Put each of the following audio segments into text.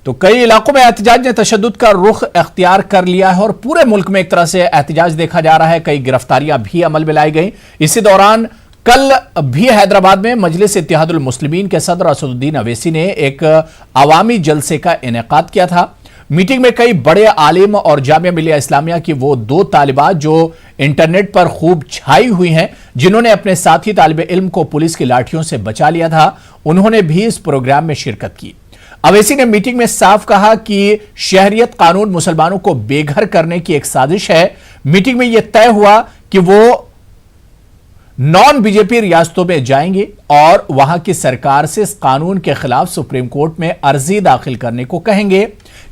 तो कई इलाकों में एहतजाज ने तशद्दुद का रुख अख्तियार कर लिया है और पूरे मुल्क में एक तरह से एहतजाज देखा जा रहा है। कई गिरफ्तारियां भी अमल में लाई गई। इसी दौरान कल भी हैदराबाद में मजलिस इत्तेहादुल मुस्लिमीन के सदर असदुद्दीन अवैसी ने एक अवामी जलसे का इनेकाद किया था। मीटिंग में कई बड़े आलिम और जामिया मिलिया इस्लामिया की वो दो तालिबात जो इंटरनेट पर खूब छाई हुई हैं, जिन्होंने अपने साथी तालिब इल्म को पुलिस की लाठियों से बचा लिया था, उन्होंने भी इस प्रोग्राम में शिरकत की। अवैसी ने मीटिंग में साफ कहा कि शहरियत कानून मुसलमानों को बेघर करने की एक साजिश है। मीटिंग में यह तय हुआ कि वो नॉन बीजेपी रियासतों में जाएंगे और वहां की सरकार से इस कानून के खिलाफ सुप्रीम कोर्ट में अर्जी दाखिल करने को कहेंगे,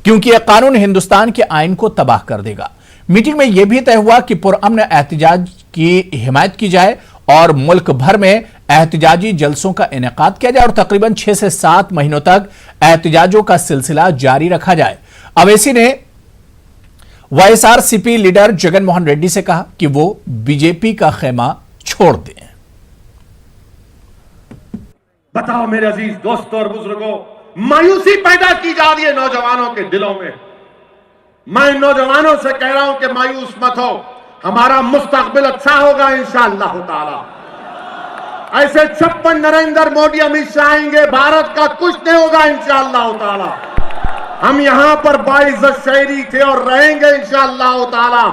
क्योंकि यह कानून हिंदुस्तान के आइन को तबाह कर देगा। मीटिंग में यह भी तय हुआ कि पुरअमन एहतजाज की हिमायत की जाए और मुल्क भर में एहतजाजी जलसों का इनेकाद किया जाए और तकरीबन 6 से 7 महीनों तक एहतजाजों का सिलसिला जारी रखा जाए। अवैसी ने वाईएसआरसीपी लीडर जगन मोहन रेड्डी से कहा कि वो बीजेपी का खेमा छोड़ दें। बताओ मेरे अजीज दोस्तों और बुजुर्गों, मायूसी पैदा की जा रही है नौजवानों के दिलों में। मैं नौजवानों से कह रहा हूं कि मायूस मत हो, हमारा मुस्तकबिल अच्छा होगा इंशाअल्लाह ताला। ऐसे 56 नरेंद्र मोदी अमित शाह आएंगे, भारत का कुछ नहीं होगा इंशाअल्लाह ताला। हम यहां पर बाइज़्ज़त शहरी थे और रहेंगे इंशाअल्लाह ताला।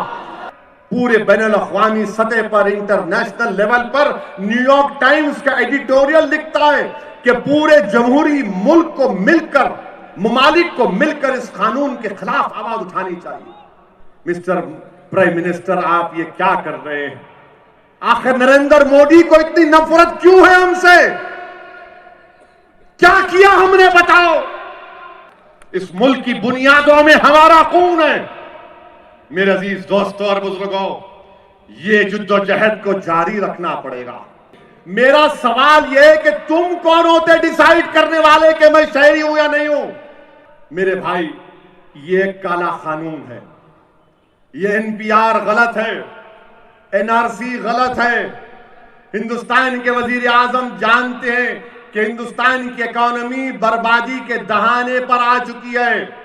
पूरे बैनुल-अक़वामी सतह पर, इंटरनेशनल लेवल पर न्यूयॉर्क टाइम्स का एडिटोरियल लिखता है कि पूरे जमहूरी मुल्क को मिलकर, ममालिक को मिलकर इस कानून के खिलाफ आवाज उठानी चाहिए। मिस्टर प्राइम मिनिस्टर, आप ये क्या कर रहे हैं? आखिर नरेंद्र मोदी को इतनी नफरत क्यों है हमसे? क्या किया हमने, बताओ? इस मुल्क की बुनियादों में हमारा खून है। मेरे अजीज दोस्तों और बुजुर्गों, ये जुद्दोजहद को जारी रखना पड़ेगा। मेरा सवाल यह है कि तुम कौन होते डिसाइड करने वाले कि मैं शहरी हूं या नहीं हूं? मेरे भाई, ये काला कानून है, ये एनपीआर गलत है, एनआरसी गलत है। हिंदुस्तान के वजीर आजम जानते हैं कि हिंदुस्तान की इकोनॉमी बर्बादी के दहाने पर आ चुकी है।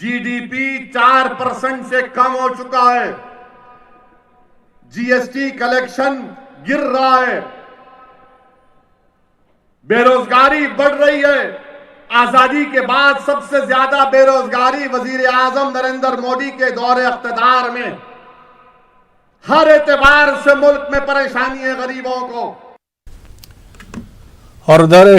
जीडीपी 4% से कम हो चुका है, जीएसटी कलेक्शन गिर रहा है, बेरोजगारी बढ़ रही है। आजादी के बाद सबसे ज्यादा बेरोजगारी वजीर आजम नरेंद्र मोदी के दौरे इख्तिदार में। हर एतबार से मुल्क में परेशानी है गरीबों को। और उधर